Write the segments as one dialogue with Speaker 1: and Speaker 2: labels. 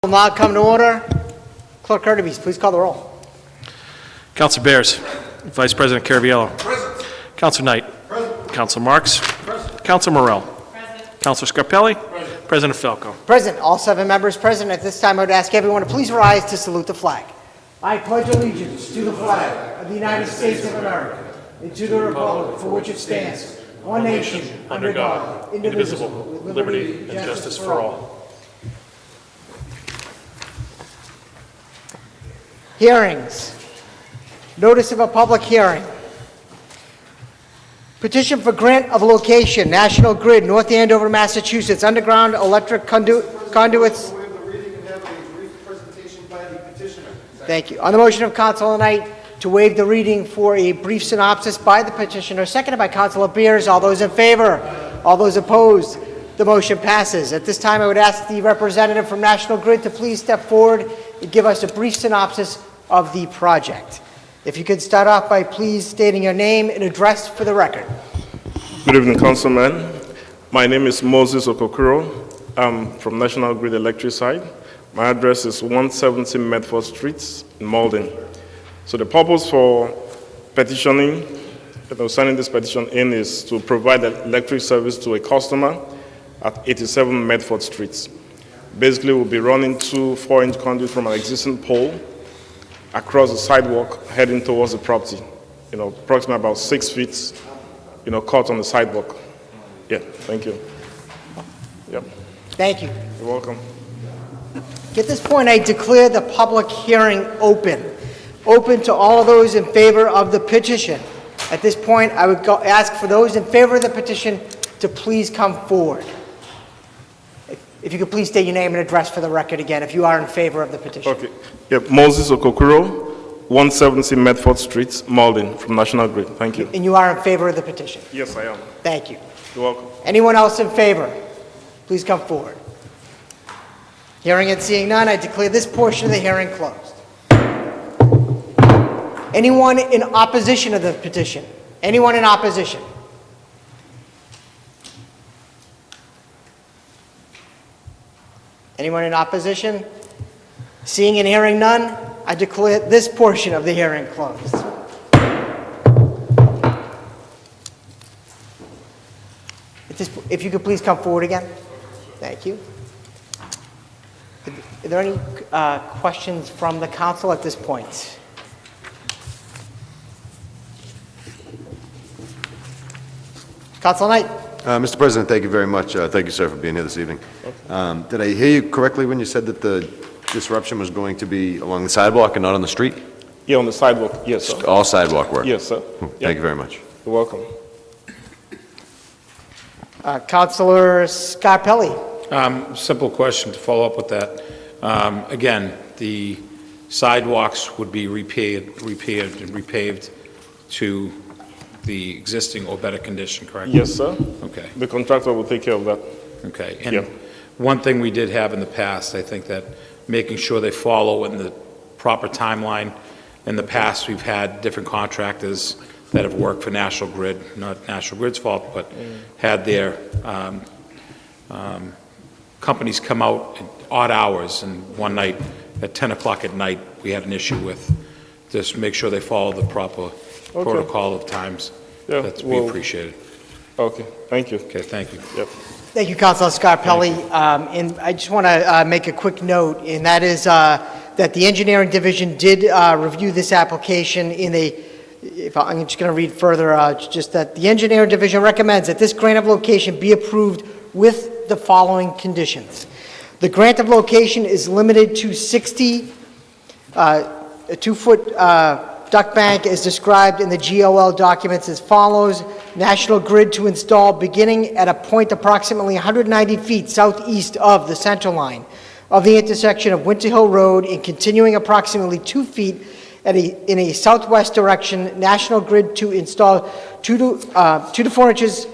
Speaker 1: Will not come to order. Clerk Curtis, please call the roll.
Speaker 2: Councilor Bears. Vice President Caraviello. Present. Councilor Knight. Present. Councilor Marks. Present. Councilor Morell. Present. Councilor Scarpelli. Present. President Falco.
Speaker 1: Present. All 7 members present. At this time, I would ask everyone to please rise to salute the flag. I pledge allegiance to the flag of the United States of America and to the republic for which it stands, one nation, under God, indivisible, with liberty and justice for all. Hearings. Notice of a public hearing. Petition for grant of location, National Grid, North Andover, Massachusetts, underground electric conduits.
Speaker 3: Waive the reading and have a brief presentation by the petitioner.
Speaker 1: Thank you. On the motion of Councilor Knight to waive the reading for a brief synopsis by the petitioner, seconded by Councilor Beers. All those in favor? All those opposed? The motion passes. At this time, I would ask the representative from National Grid to please step forward and give us a brief synopsis of the project. If you could start off by please stating your name and address for the record.
Speaker 3: Good evening, Councilman. My name is Moses Okokuro. I'm from National Grid Electric side. My address is 170 Medford Street in Malden. So the purpose for petitioning, signing this petition in, is to provide electric service to a customer at 87 Medford Street. Basically, we'll be running 2 4-inch conduits from an existing pole across the sidewalk heading towards the property. Approximately about 6 feet, cut on the sidewalk. Yeah, thank you. Yep.
Speaker 1: Thank you.
Speaker 3: You're welcome.
Speaker 1: At this point, I declare the public hearing open. Open to all of those in favor of the petition. At this point, I would ask for those in favor of the petition to please come forward. If you could please state your name and address for the record again, if you are in favor of the petition.
Speaker 3: Okay. Yep. Moses Okokuro, 170 Medford Street, Malden, from National Grid. Thank you.
Speaker 1: And you are in favor of the petition?
Speaker 3: Yes, I am.
Speaker 1: Thank you.
Speaker 3: You're welcome.
Speaker 1: Anyone else in favor? Please come forward. Hearing and seeing none, I declare this portion of the hearing closed. Anyone in opposition of the petition? Anyone in opposition? Anyone in opposition? Seeing and hearing none, I declare this portion of the hearing closed. If you could please come forward again. Thank you. Are there any questions from the council at this point? Councilor Knight.
Speaker 4: Mr. President, thank you very much. Thank you, sir, for being here this evening. Did I hear you correctly when you said that the disruption was going to be along the sidewalk and not on the street?
Speaker 3: Yeah, on the sidewalk. Yes, sir.
Speaker 4: All sidewalk work?
Speaker 3: Yes, sir.
Speaker 4: Thank you very much.
Speaker 3: You're welcome.
Speaker 1: Councilor Scarpelli.
Speaker 5: Simple question to follow up with that. Again, the sidewalks would be repaired and repaved to the existing or better condition, correct?
Speaker 3: Yes, sir.
Speaker 5: Okay.
Speaker 3: The contractor will take care of that.
Speaker 5: Okay. And
Speaker 3: Yeah.
Speaker 5: one thing we did have in the past, I think that making sure they follow in the proper timeline. In the past, we've had different contractors that have worked for National Grid, not National Grid's fault, but had their companies come out at odd hours. And one night at 10 o'clock at night, we had an issue with just make sure they follow the proper protocol of times.
Speaker 3: Yeah,
Speaker 5: We appreciate it.
Speaker 3: Okay, thank you.
Speaker 5: Okay, thank you.
Speaker 3: Yep.
Speaker 1: Thank you, Councilor Scarpelli. And I just want to make a quick note, and that is that the engineering division did review this application in I'm just going to read further, just that the engineering division recommends that this grant of location be approved with the following conditions. The grant of location is limited to 60 2-foot duct bank as described in the GOL documents as follows. National Grid to install beginning at a point approximately 190 feet southeast of the center line of the intersection of Winter Hill Road and continuing approximately 2 feet in a southwest direction. National Grid to install 2 to 4 inches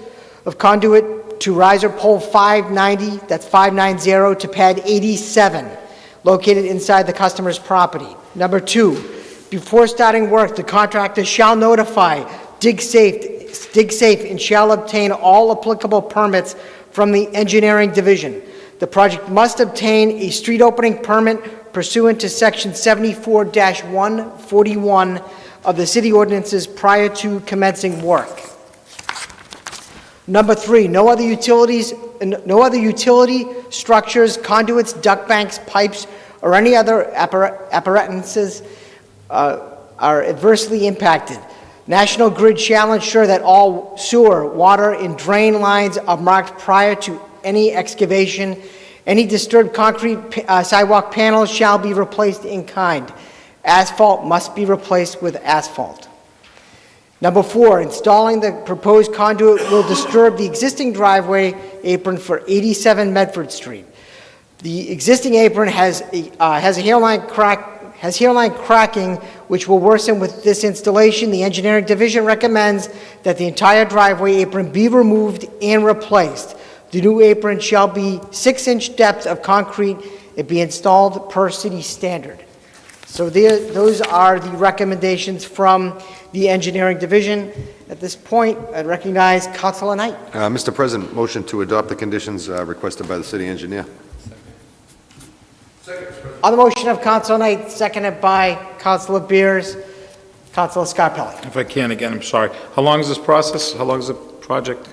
Speaker 1: of conduit to riser pole 590, that's 590, to pad 87, located inside the customer's property. Number 2, before starting work, the contractor shall notify DigSafe and shall obtain all applicable permits from the engineering division. The project must obtain a street opening permit pursuant to Section 74-141 of the city ordinances prior to commencing work. Number 3, no other utility structures, conduits, duct banks, pipes, or any other appurtenances are adversely impacted. National Grid shall ensure that all sewer, water, and drain lines are marked prior to any excavation. Any disturbed concrete sidewalk panels shall be replaced in kind. Asphalt must be replaced with asphalt. Number 4, installing the proposed conduit will disturb the existing driveway apron for 87 Medford Street. The existing apron has hairline cracking, which will worsen with this installation. The engineering division recommends that the entire driveway apron be removed and replaced. The new apron shall be 6-inch depth of concrete and be installed per city standard. So those are the recommendations from the engineering division. At this point, I'd recognize Councilor Knight.
Speaker 4: Mr. President, motion to adopt the conditions requested by the city engineer.
Speaker 1: On the motion of Councilor Knight, seconded by Councilor Beers, Councilor Scarpelli.
Speaker 5: If I can, again, I'm sorry. How long is this process? How long is the project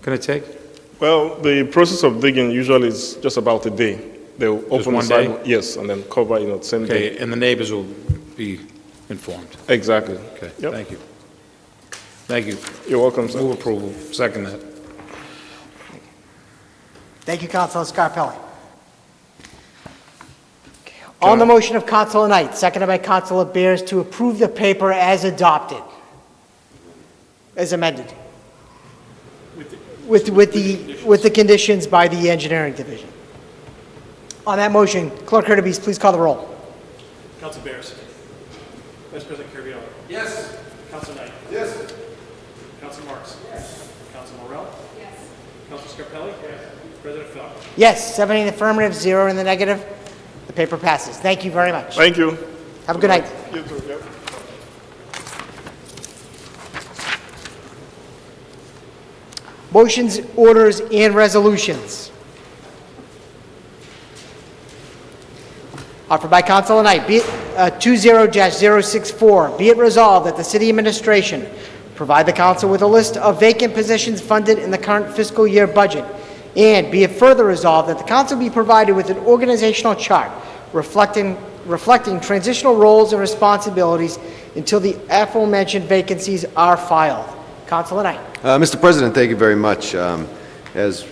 Speaker 5: going to take?
Speaker 3: Well, the process of digging usually is just about a day. They'll open
Speaker 5: one
Speaker 3: the side,
Speaker 5: day?
Speaker 3: yes, and then cover, the same day.
Speaker 5: Okay, and the neighbors will be informed.
Speaker 3: Exactly.
Speaker 5: Okay,
Speaker 3: Yep.
Speaker 5: thank you. Thank you.
Speaker 3: You're welcome, sir.
Speaker 5: Move approval. Second that.
Speaker 1: Thank you, Councilor Scarpelli. On the motion of Councilor Knight, seconded by Councilor Beers, to approve the paper as adopted, as amended, with the conditions by the engineering division. On that motion, Clerk Hurtubise, please call the roll.
Speaker 2: Council Bears. Vice President Caraviallo.
Speaker 6: Yes.
Speaker 2: Council Knight.
Speaker 6: Yes.
Speaker 2: Council Marks. Yes. Council Morell. Yes. Council Scarpelli. Yes. President Falco.
Speaker 1: Yes, 7 in the affirmative, 0 in the negative. The paper passes. Thank you very much.
Speaker 3: Thank you.
Speaker 1: Have a good night.
Speaker 3: You too, yep.
Speaker 1: Motions, orders, and resolutions. Offered by Councilor Knight, be it 20-064, be it resolved that the city administration provide the council with a list of vacant positions funded in the current fiscal year budget, and be it further resolved that the council be provided with an organizational chart reflecting transitional roles and responsibilities until the aforementioned vacancies are filed. Councilor Knight.
Speaker 4: Mr. President, thank you very much. As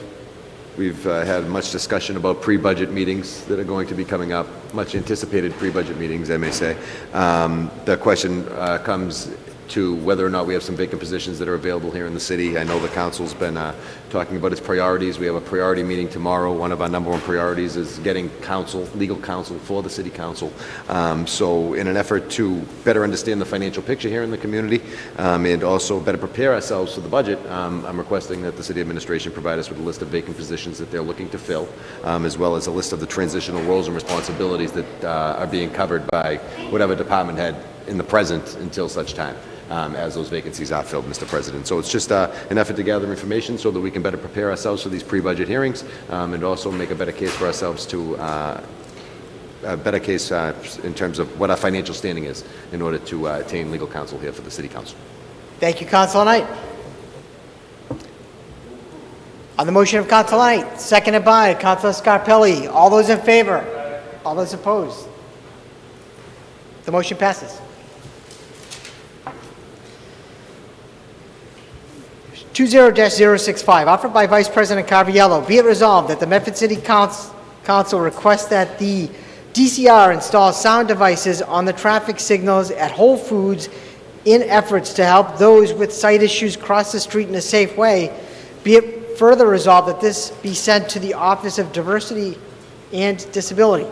Speaker 4: we've had much discussion about pre-budget meetings that are going to be coming up, much anticipated pre-budget meetings, I may say. The question comes to whether or not we have some vacant positions that are available here in the city. I know the council's been talking about its priorities. We have a priority meeting tomorrow. One of our number one priorities is getting counsel, legal counsel for the city council. So in an effort to better understand the financial picture here in the community and also better prepare ourselves for the budget, I'm requesting that the city administration provide us with a list of vacant positions that they're looking to fill, as well as a list of the transitional roles and responsibilities that are being covered by whatever department head in the present until such time as those vacancies are filled, Mr. President. So it's just an effort to gather information so that we can better prepare ourselves for these pre-budget hearings and also make a better case for ourselves to a better case in terms of what our financial standing is in order to attain legal counsel here for the City Council.
Speaker 1: Thank you, Councilor Knight. On the motion of Councilor Knight, seconded by Councilor Scarpelli. All those in favor? All those opposed? The motion passes. 20-065, offered by Vice President Caraviallo. Be it resolved that the Medford City Council requests that the DCR install sound devices on the traffic signals at Whole Foods in efforts to help those with sight issues cross the street in a safe way. Be it further resolved that this be sent to the Office of Diversity and Disability.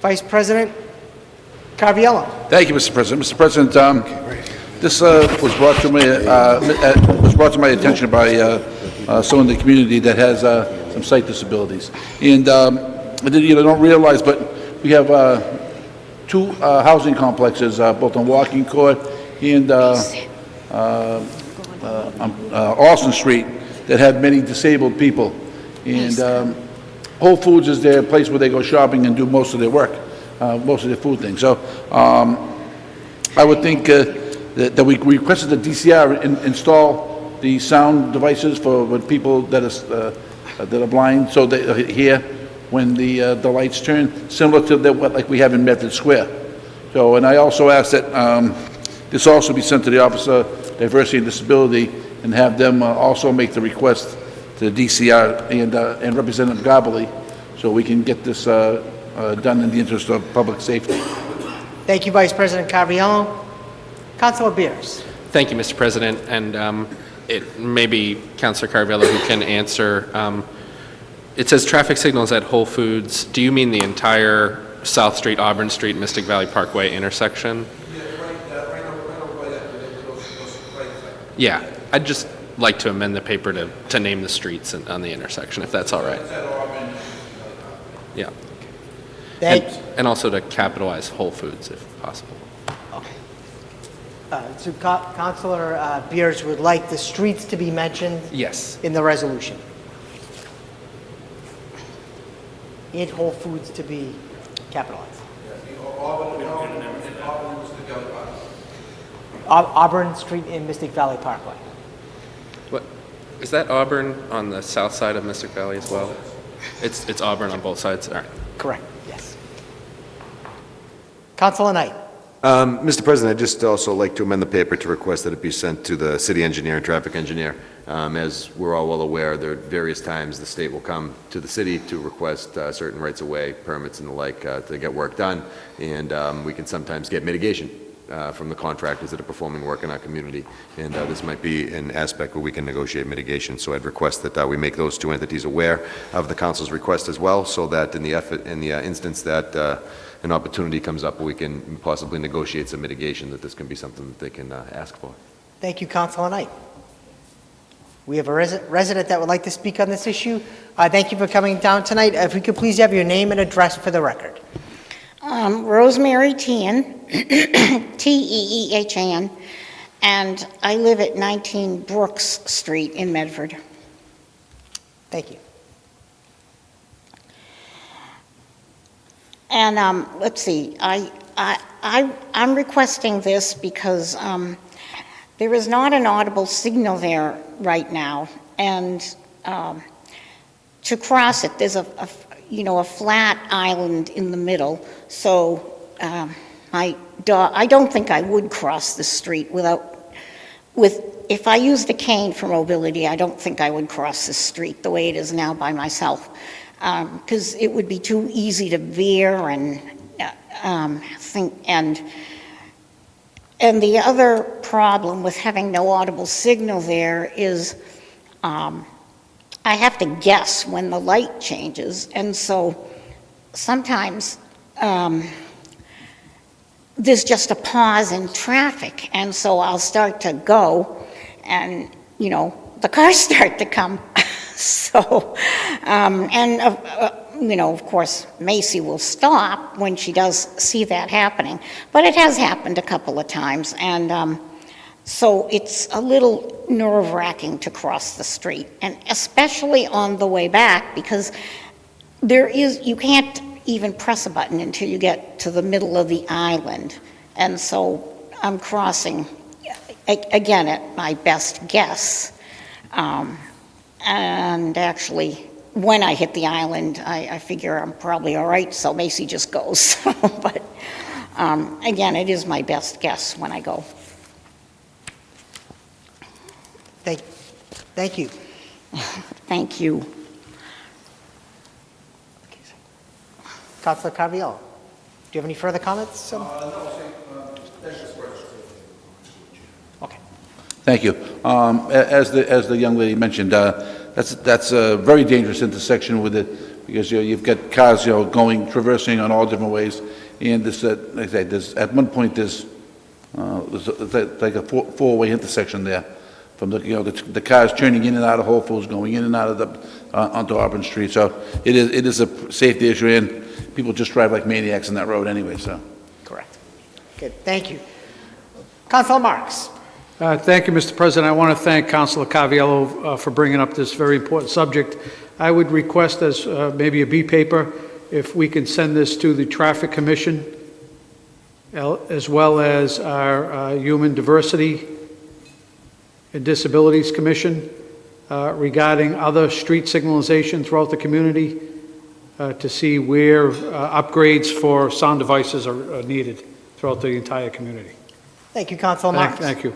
Speaker 1: Vice President Caraviallo.
Speaker 6: Thank you, Mr. President. Mr. President, this was brought to my attention by someone in the community that has some sight disabilities, and I don't realize, but we have two housing complexes, both on Walking Court and Austin Street, that have many disabled people, And Whole Foods is their place where they go shopping and do most of their work, most of their food things. So I would think that we requested the DCR install the sound devices for when people that are blind, so they hear when the lights turn, similar to what like we have in Medford Square. So, and I also asked that this also be sent to the Office of Diversity and Disability and have them also make the request to the DCR and Representative Gabelli, so we can get this done in the interest of public safety.
Speaker 1: Thank you, Vice President Caraviallo. Councilor Beers.
Speaker 7: Thank you, Mr. President, and it may be Councilor Caraviallo who can answer. It says traffic signals at Whole Foods. Do you mean the entire South Street, Auburn Street, Mystic Valley Parkway intersection? Yeah, I'd just like to amend the paper to name the streets on the intersection, if that's all right. Yeah. And also to capitalize Whole Foods, if possible.
Speaker 1: So Councilor Beers would like the streets to be mentioned
Speaker 7: Yes.
Speaker 1: in the resolution. And Whole Foods to be capitalized. Auburn Street and Mystic Valley Parkway.
Speaker 7: What, is that Auburn on the south side of Mystic Valley as well? It's Auburn on both sides? All right.
Speaker 1: Correct, yes. Councilor Knight.
Speaker 4: Mr. President, I'd just also like to amend the paper to request that it be sent to the city engineer and traffic engineer. As we're all well aware, there are various times the state will come to the city to request certain rights-of-way, permits and the like to get work done, and we can sometimes get mitigation from the contractors that are performing work in our community, and this might be an aspect where we can negotiate mitigation. So I'd request that we make those two entities aware of the council's request as well, so that in the instance that an opportunity comes up where we can possibly negotiate some mitigation, that this can be something that they can ask for.
Speaker 1: Thank you, Councilor Knight. We have a resident that would like to speak on this issue. Thank you for coming down tonight. If we could please have your name and address for the record.
Speaker 8: Rosemary Teehan, Teehan, and I live at 19 Brooks Street in Medford.
Speaker 1: Thank you.
Speaker 8: And let's see, I'm requesting this because there is not an audible signal there right now, and to cross it, there's a flat island in the middle, so I don't think I would cross the street if I used a cane for mobility. I don't think I would cross the street the way it is now by myself, because it would be too easy to veer and the other problem with having no audible signal there is I have to guess when the light changes, and so sometimes there's just a pause in traffic, and so I'll start to go, and the cars start to come. So, of course, Macy will stop when she does see that happening, but it has happened a couple of times, and so it's a little nerve-wracking to cross the street, and especially on the way back, because you can't even press a button until you get to the middle of the island, and so I'm crossing, again, at my best guess, and actually, when I hit the island, I figure I'm probably all right, so Macy just goes. But again, it is my best guess when I go.
Speaker 1: Thank you.
Speaker 8: Thank you.
Speaker 1: Councilor Caraviallo, do you have any further comments? Okay.
Speaker 6: Thank you. As the young lady mentioned, that's a very dangerous intersection with it, because you've got cars traversing on all different ways, and this like I said, at one point there's like a four-way intersection there, from the cars turning in and out of Whole Foods, going in and out of onto Auburn Street. So it is a safety issue, and people just drive like maniacs on that road anyway. So
Speaker 1: Correct. Good, thank you. Councilor Marks.
Speaker 9: Thank you, Mr. President. I want to thank Councilor Caraviallo for bringing up this very important subject. I would request as maybe a B paper, if we can send this to the Traffic Commission, as well as our Human Diversity and Disabilities Commission, regarding other street signalization throughout the community, to see where upgrades for sound devices are needed throughout the entire community.
Speaker 1: Thank you, Councilor Marks.
Speaker 9: Thank you.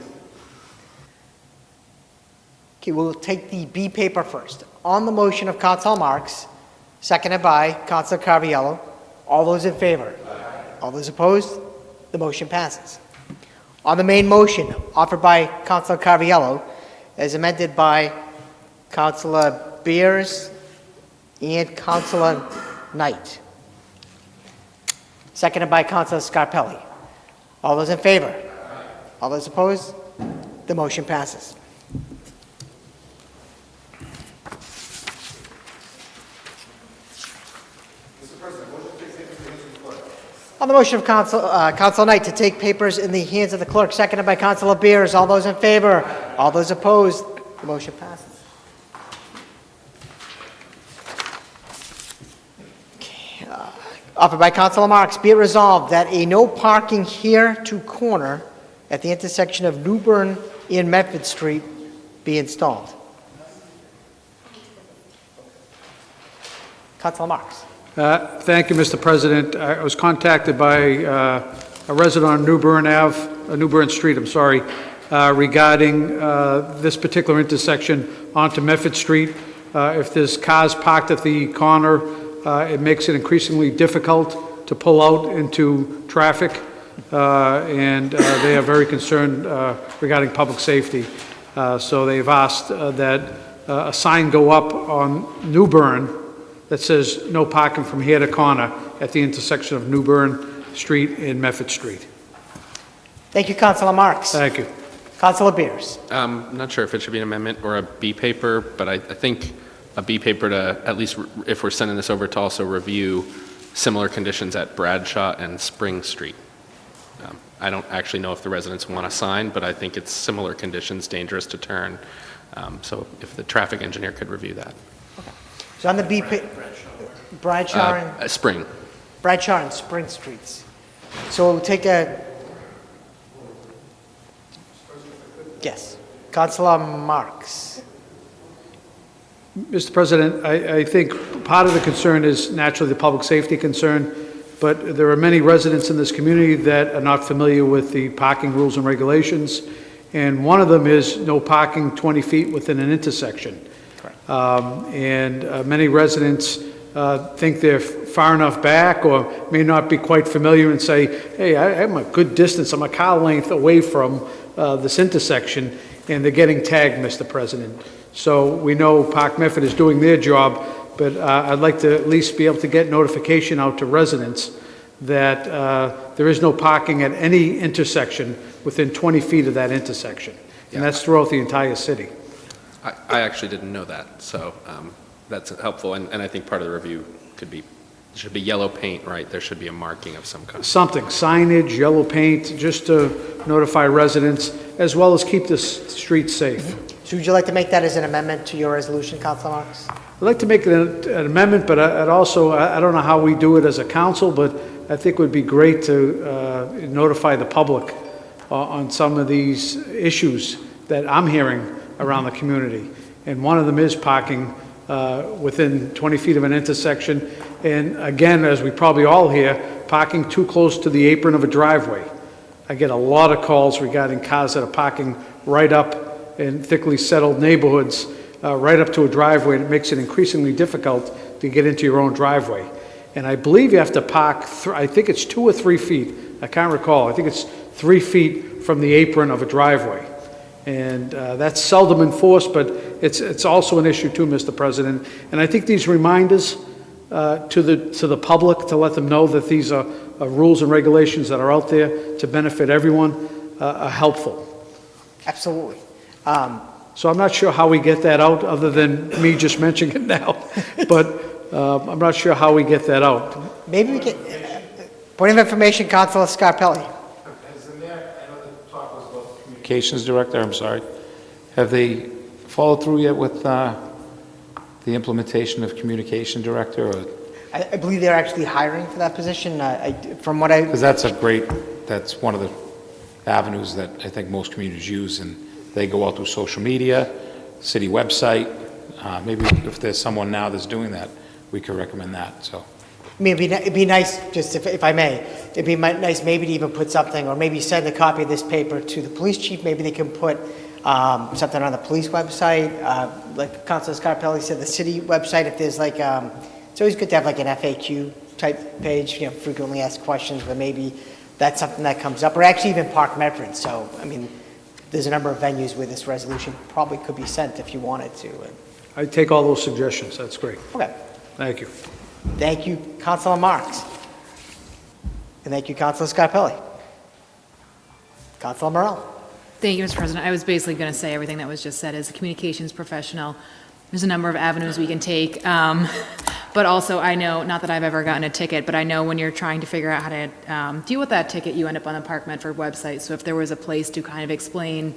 Speaker 1: Okay, we'll take the B paper first. On the motion of Councilor Marks, seconded by Councilor Carviallo, all those in favor? All those opposed? The motion passes. On the main motion offered by Councilor Carviallo, as amended by Councilor Beers and Councilor Knight, seconded by Councilor Scarpelli. All those in favor? All those opposed? The motion passes. On the motion of Councilor Knight to take papers in the hands of the clerk, seconded by Councilor Beers. All those in favor? All those opposed? The motion passes. Okay, offered by Councilor Marks, be it resolved that a no parking here to corner at the intersection of New Bern and Medford Street be installed. Councilor Marks.
Speaker 9: Thank you, Mr. President. I was contacted by a resident on New Bern Street, regarding this particular intersection onto Medford Street. If there's cars parked at the corner, it makes it increasingly difficult to pull out into traffic, and they are very concerned regarding public safety. So they've asked that a sign go up on New Bern that says no parking from here to corner at the intersection of New Bern Street and Medford Street.
Speaker 1: Thank you, Councilor Marks.
Speaker 9: Thank you.
Speaker 1: Councilor Beers.
Speaker 7: I'm not sure if it should be an amendment or a B paper, but I think a B paper to, at least if we're sending this over, to also review similar conditions at Bradshaw and Spring Street. I don't actually know if the residents want a sign, but I think it's similar conditions, dangerous to turn. So if the traffic engineer could review that.
Speaker 1: So on the B paper, Bradshaw and
Speaker 7: Spring.
Speaker 1: Bradshaw and Spring Streets. So we'll take a, yes, Councilor Marks.
Speaker 9: Mr. President, I think part of the concern is naturally the public safety concern, but there are many residents in this community that are not familiar with the parking rules and regulations, and one of them is no parking 20 feet within an intersection. And many residents think they're far enough back or may not be quite familiar and say, hey, I'm a good distance, I'm a car length away from this intersection, and they're getting tagged, Mr. President. So we know Park Medford is doing their job, but I'd like to at least be able to get notification out to residents that there is no parking at any intersection within 20 feet of that intersection. And that's throughout the entire city.
Speaker 7: I actually didn't know that, so that's helpful, and I think part of the review could be, there should be yellow paint, right? There should be a marking of some kind.
Speaker 9: Something, signage, yellow paint, just to notify residents, as well as keep the streets safe.
Speaker 1: So would you like to make that as an amendment to your resolution, Councilor Marks?
Speaker 9: I'd like to make an amendment, but I'd also, I don't know how we do it as a council, but I think it would be great to notify the public on some of these issues that I'm hearing around the community. And one of them is parking within 20 feet of an intersection. And again, as we probably all hear, parking too close to the apron of a driveway. I get a lot of calls regarding cars that are parking right up in thickly settled neighborhoods, right up to a driveway, and it makes it increasingly difficult to get into your own driveway. And I believe you have to park, I think it's 2 or 3 feet, I can't recall, I think it's 3 feet from the apron of a driveway. And that's seldom enforced, but it's also an issue too, Mr. President. And I think these reminders to the public, to let them know that these are rules and regulations that are out there to benefit everyone, are helpful.
Speaker 1: Absolutely.
Speaker 9: So I'm not sure how we get that out, other than me just mentioning it now. But I'm not sure how we get that out.
Speaker 1: Maybe we can, point of information, Councilor Scarpelli.
Speaker 5: Communications Director, I'm sorry. Have they followed through yet with the implementation of communication director, or,
Speaker 1: I believe they're actually hiring for that position. From what I,
Speaker 5: because that's one of the avenues that I think most communities use, and they go out through social media, city website. Maybe if there's someone now that's doing that, we could recommend that, so.
Speaker 1: I mean, it'd be nice, just if I may, it'd be nice maybe to even put something, or maybe send a copy of this paper to the police chief. Maybe they can put something on the police website, like Councilor Scarpelli said, the city website, if there's like, it's always good to have like an FAQ type page, frequently asked questions, but maybe that's something that comes up, or actually even Park Medford. So, I mean, there's a number of venues where this resolution probably could be sent if you wanted to.
Speaker 9: I take all those suggestions, that's great.
Speaker 1: Okay.
Speaker 9: Thank you.
Speaker 1: Thank you, Councilor Marks. And thank you, Councilor Scarpelli. Councilor Morell.
Speaker 10: Thank you, Mr. President. I was basically going to say everything that was just said. As a communications professional, there's a number of avenues we can take. But also, I know, not that I've ever gotten a ticket, but I know when you're trying to figure out how to deal with that ticket, you end up on the Park Medford website. So if there was a place to kind of explain,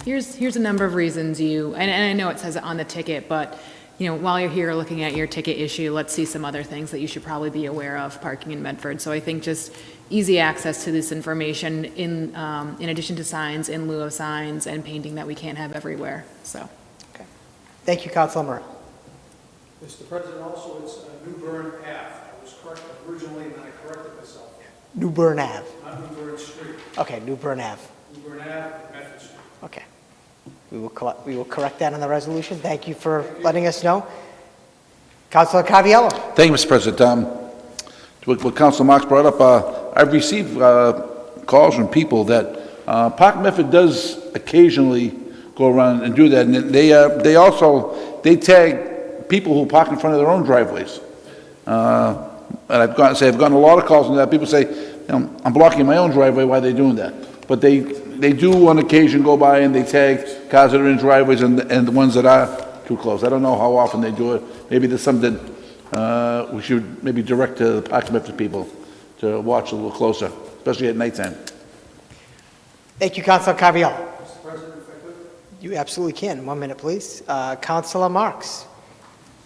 Speaker 10: here's a number of reasons and I know it says it on the ticket, but while you're here looking at your ticket issue, let's see some other things that you should probably be aware of parking in Medford. So I think just easy access to this information in addition to signs, in lieu of signs, and painting that we can't have everywhere, so.
Speaker 1: Okay. Thank you, Councilor Morell.
Speaker 9: Mr. President, also, it's New Bern Ave. I was correct originally, and then I corrected myself.
Speaker 1: New Bern Ave.
Speaker 9: Not New Bern Street.
Speaker 1: Okay, New Bern Ave.
Speaker 9: New Bern Ave, Medford Street.
Speaker 1: Okay. We will correct that on the resolution. Thank you for letting us know. Councilor Caviello.
Speaker 6: Thank you, Mr. President. What Councilor Marks brought up, I've received calls from people that Park Medford does occasionally go around and do that, and they also tag people who park in front of their own driveways. And I've gotten a lot of calls on that. People say, I'm blocking my own driveway. Why are they doing that? But they do on occasion go by and they tag cars that are in driveways and the ones that are too close. I don't know how often they do it. Maybe there's something we should maybe direct to the Park Medford people to watch a little closer, especially at nighttime.
Speaker 1: Thank you, Councilor Caviello.
Speaker 9: Mr. President, if I could?
Speaker 1: You absolutely can. 1 minute, please. Councilor Marks.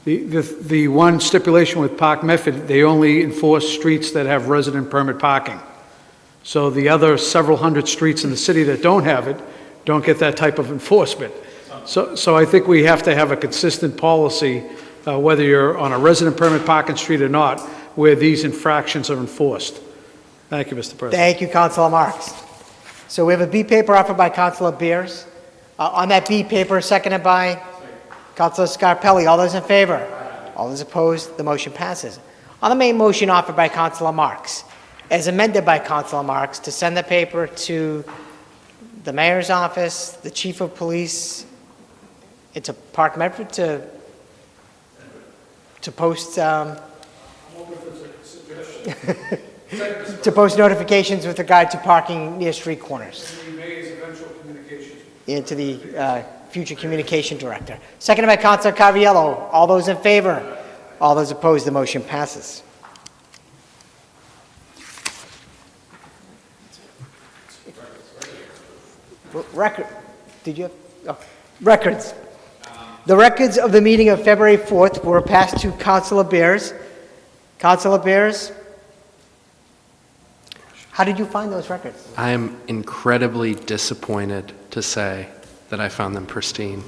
Speaker 9: The one stipulation with Park Medford, they only enforce streets that have resident permit parking. So the other several hundred streets in the city that don't have it, don't get that type of enforcement. So I think we have to have a consistent policy, whether you're on a resident permit parking street or not, where these infractions are enforced. Thank you, Mr. President.
Speaker 1: Thank you, Councilor Marks. So we have a B paper offered by Councilor Beers. On that B paper, seconded by Councilor Scarpelli. All those in favor? All those opposed? The motion passes. On the main motion offered by Councilor Marks, as amended by Councilor Marks, to send the paper to the mayor's office, the chief of police, it's a Park Medford to post, to post notifications with regard to parking near street corners. Into the future communication director. Seconded by Councilor Caviello. All those in favor? All those opposed? The motion passes. Record. Did you have? Oh. Records. The records of the meeting of February 4th were passed to Councilor Bears. Councilor Bears, how did you find those records?
Speaker 7: I am incredibly disappointed to say that I found them pristine.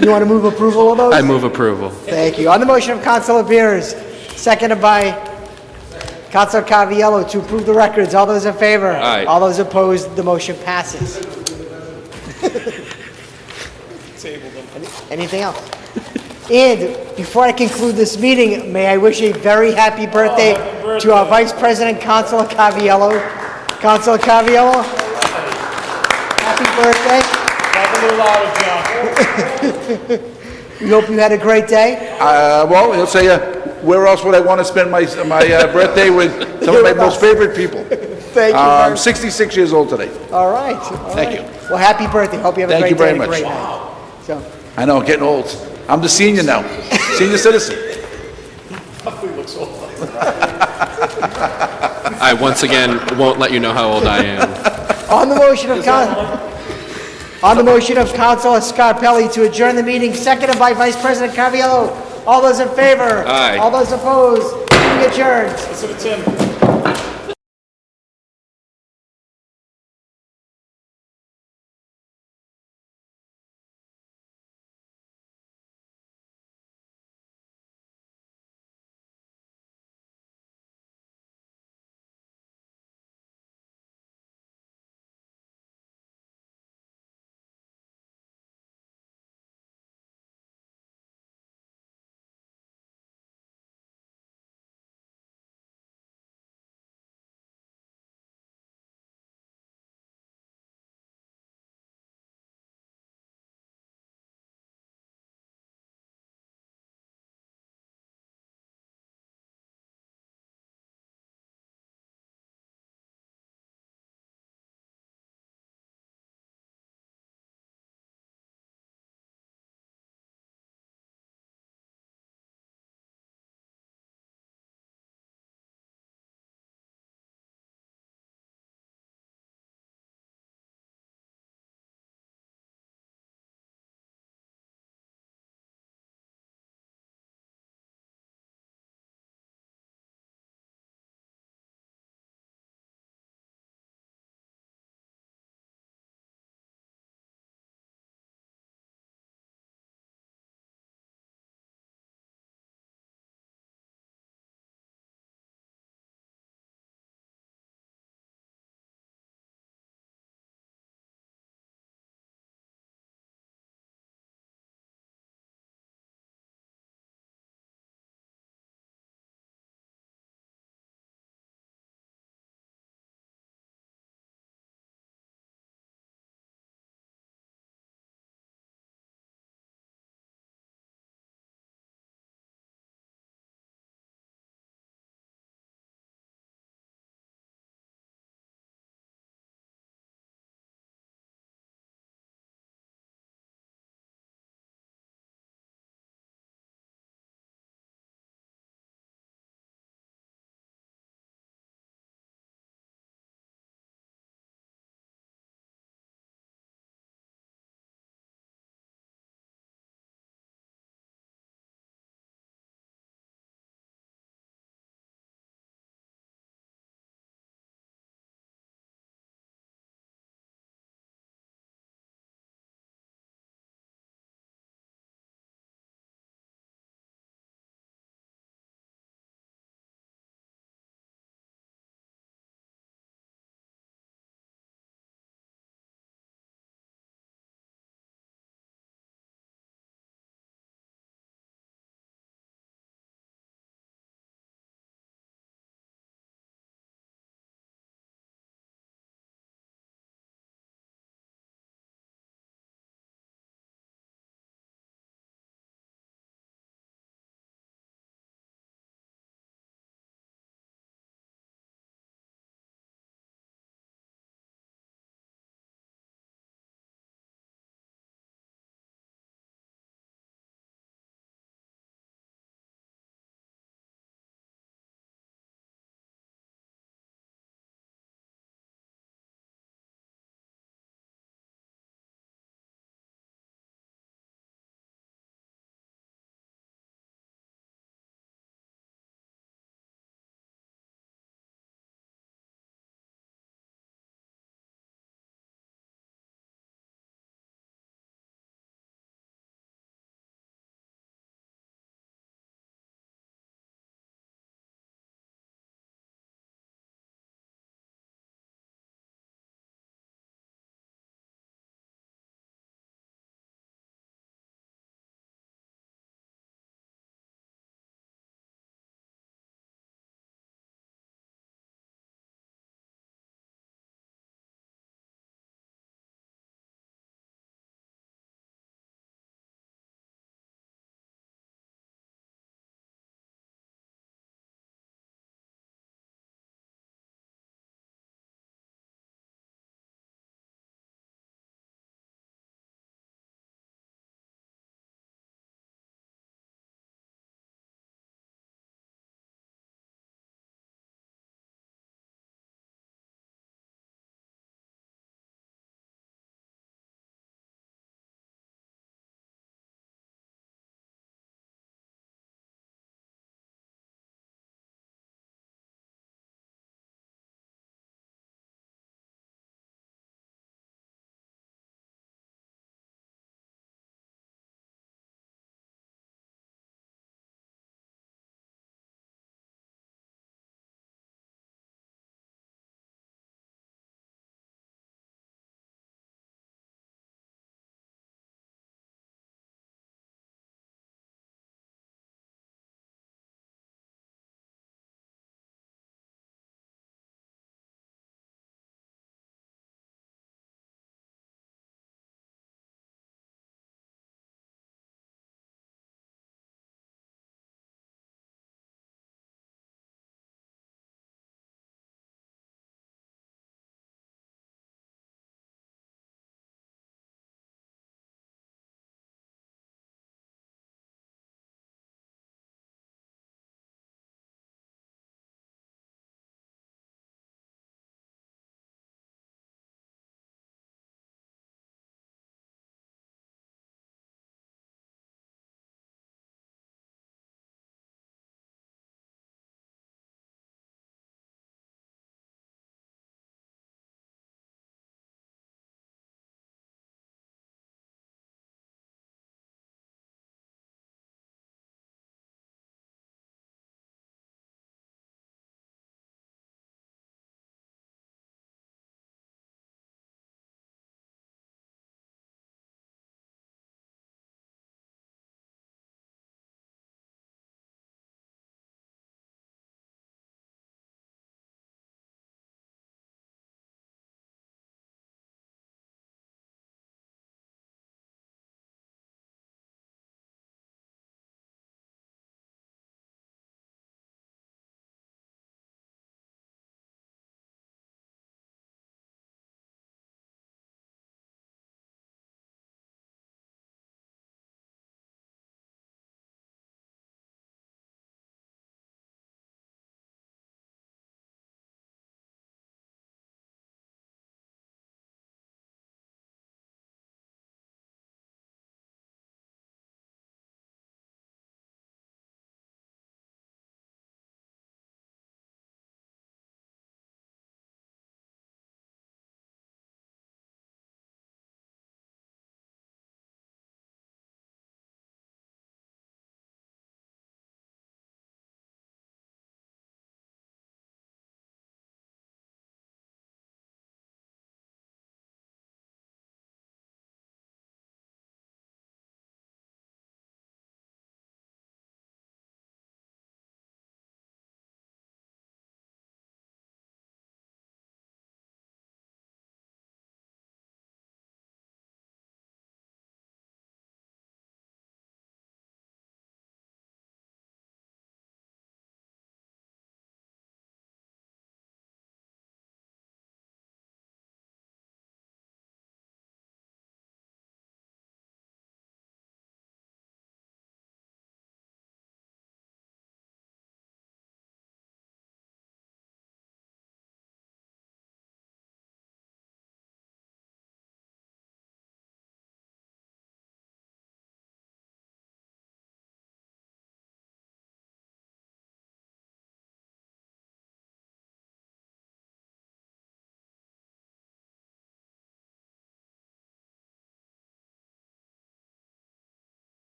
Speaker 1: You want to move approval of those?
Speaker 7: I move approval.
Speaker 1: Thank you. On the motion of Councilor Beers, seconded by Councilor Caviello to approve the records. All those in favor?
Speaker 7: Aye.
Speaker 1: All those opposed? The motion passes. Anything else? And before I conclude this meeting, may I wish a very happy birthday to our Vice President, Councilor Caviello. Councilor Caviello, happy birthday. We hope you had a great day.
Speaker 6: Well, he'll say, where else would I want to spend my birthday with some of my most favorite people?
Speaker 1: Thank you very much.
Speaker 6: 66 years old today.
Speaker 1: All right.
Speaker 6: Thank you.
Speaker 1: Well, happy birthday. Hope you have a
Speaker 6: Thank
Speaker 1: great
Speaker 6: you
Speaker 1: day
Speaker 6: very
Speaker 1: and a
Speaker 6: much.
Speaker 1: great night. So,
Speaker 6: I know, getting old. I'm the senior now, senior citizen.
Speaker 7: I once again won't let you know how old I am.
Speaker 1: on the motion of On the motion of Councilor Scarpelli to adjourn the meeting, seconded by Vice President Caraviallo. All those in favor?
Speaker 7: Aye.
Speaker 1: All those opposed? Meeting adjourned.